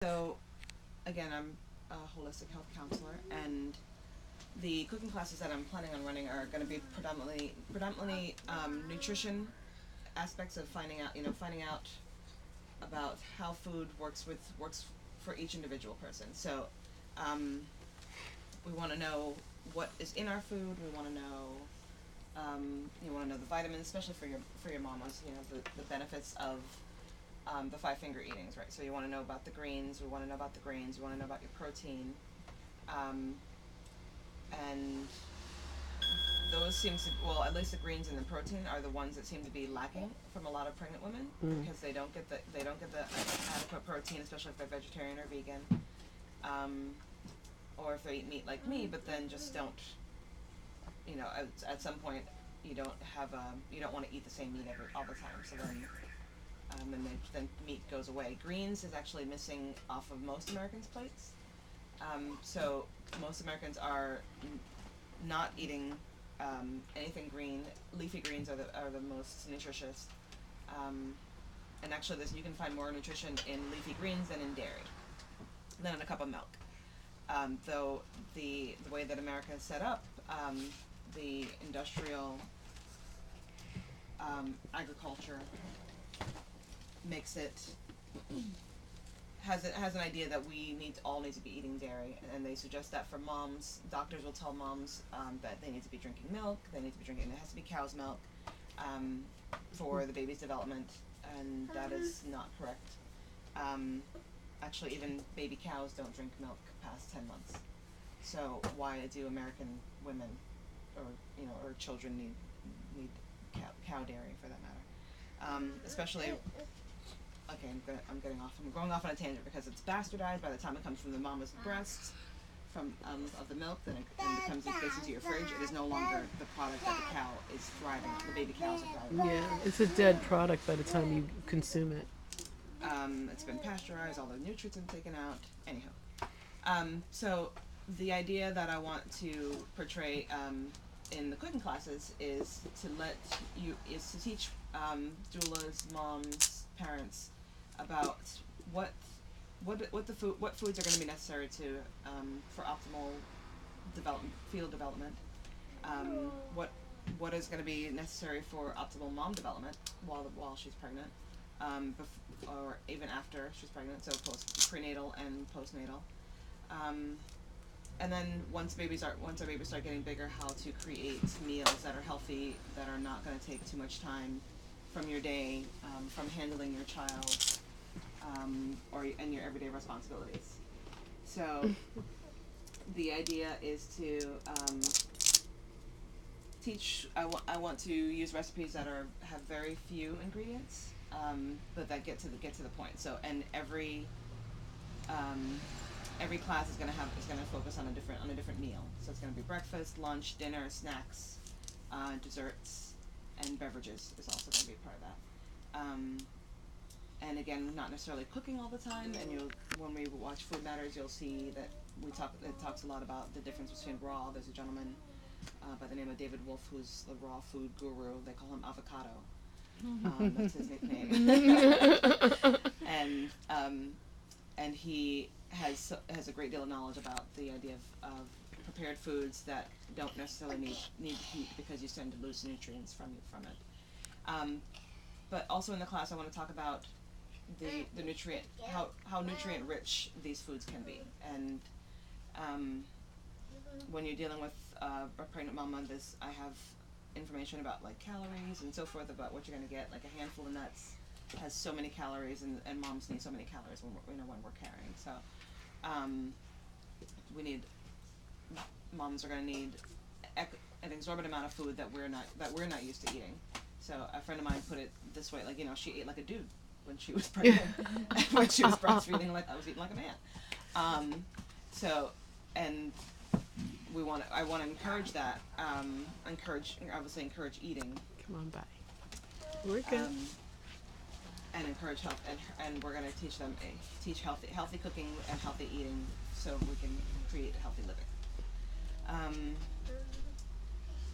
So, again, I'm a holistic health counselor, and the cooking classes that I'm planning on running are going to be predominantly nutrition aspects of finding out about how food works for each individual person. So, um, we want to know what is in our food. We want to know you want to know the vitamins, especially for your mamas. You know the benefits of the five finger eatings, right? So you want to know about the greens. We want to know about the grains. We want to know about your protein, um, and those at least the greens and the protein are the ones that seem to be lacking from a lot of pregnant women because they don't get the adequate protein, especially if they're vegetarian or vegan, um, or if they eat meat like me, but then just don't, at some point you don't want to eat the same meat all the time. So then meat goes away. Greens is actually missing off of most Americans' plates. So most Americans are not eating anything green. Leafy greens are the most nutritious. And actually, you can find more nutrition in leafy greens than in dairy, than in a cup of milk. Though the way that America is set up, the industrial agriculture makes it has an idea that we all need to be eating dairy, and they suggest that for moms, doctors will tell moms that they need to be drinking milk. It has to be cow's milk for the baby's development, and that is not correct. Actually, even baby cows don't drink milk past 10 months. So why do American women or children need cow dairy for that matter? Especially. Okay, I'm going off on a tangent because it's bastardized by the time it comes from the mama's breasts, of the milk, then it gets into your fridge. It is no longer the product that the cow is thriving. The baby cows are thriving. Yeah, it's a dead product by the time you consume it. It's been pasteurized. All the nutrients have been taken out. Anyhow, so the idea that I want to portray in the cooking classes is to teach doulas, moms, parents about what foods are going to be necessary for optimal fetal development, what is going to be necessary for optimal mom development while she's pregnant, or even after she's pregnant, so prenatal and postnatal, and then once our babies start getting bigger, how to create meals that are healthy, that are not going to take too much time from your day, from handling your child, and your everyday responsibilities. So the idea is to teach. I want to use recipes that have very few ingredients, but that get to the point. So and every class is going to focus on a different meal. So it's going to be breakfast, lunch, dinner, snacks, desserts, and beverages is also going to be part of that. And again, not necessarily cooking all the time. And when we watch Food Matters, you'll see that it talks a lot about the difference between raw. There's a gentleman by the name of David Wolf who's the raw food guru. They call him Avocado. That's his nickname. And he has a great deal of knowledge about the idea of prepared foods that don't necessarily need heat because you tend to lose nutrients from it. But also in the class, I want to talk about the nutrient how nutrient rich these foods can be, and when you're dealing with a pregnant mama, I have information about like calories and so forth about what you're going to get. Like a handful of nuts has so many calories, and moms need so many calories when we're carrying. So moms are going to need an exorbitant amount of food that we're not used to eating. So a friend of mine put it this way, like, she ate like a dude when she was pregnant, and when she was breastfeeding, like I was eating like a man. So, and I want to encourage that, encourage eating. Come on by. We're good. And encourage health, and we're going to teach healthy cooking and healthy eating, so we can create a healthy living.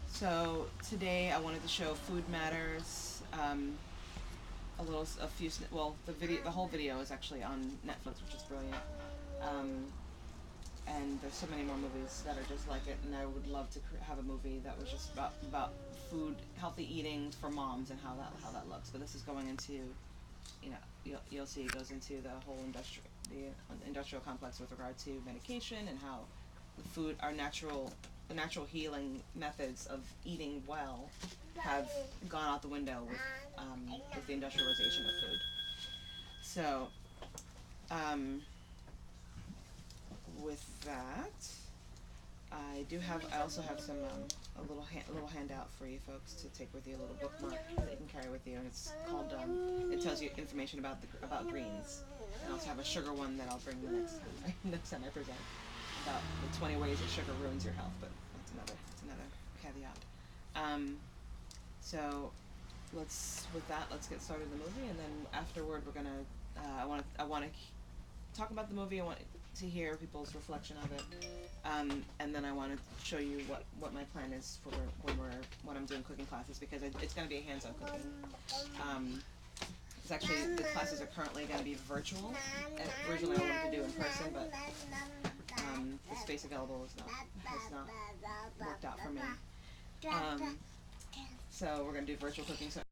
So today I wanted to show Food Matters. the whole video is actually on Netflix, which is brilliant. Um, and there's so many more movies that are just like it, and I would love to have a movie that was just about food, healthy eating for moms, and how that looks. But this is going into, you know, you'll see it goes into the whole industrial complex with regard to medication and how the food, the natural healing methods of eating well have gone out the window with the industrialization of food. So, with that, I also have some a little handout for you folks to take with you, a little bookmark that you can carry with you, and it's called it tells you information about greens. And I also have a sugar one that I'll bring the next time I present, about the 20 ways that sugar ruins your health, but that's another caveat. So let's get started in the movie, and then afterward we're gonna I want to talk about the movie. I want to hear people's reflection of it, and then I want to show you what my plan is for when I'm doing cooking classes, because it's going to be a hands-on cooking. It's actually, the classes are currently going to be virtual. And originally I wanted to do in person, but the space available has not worked out for me. So we're going to do virtual cooking. So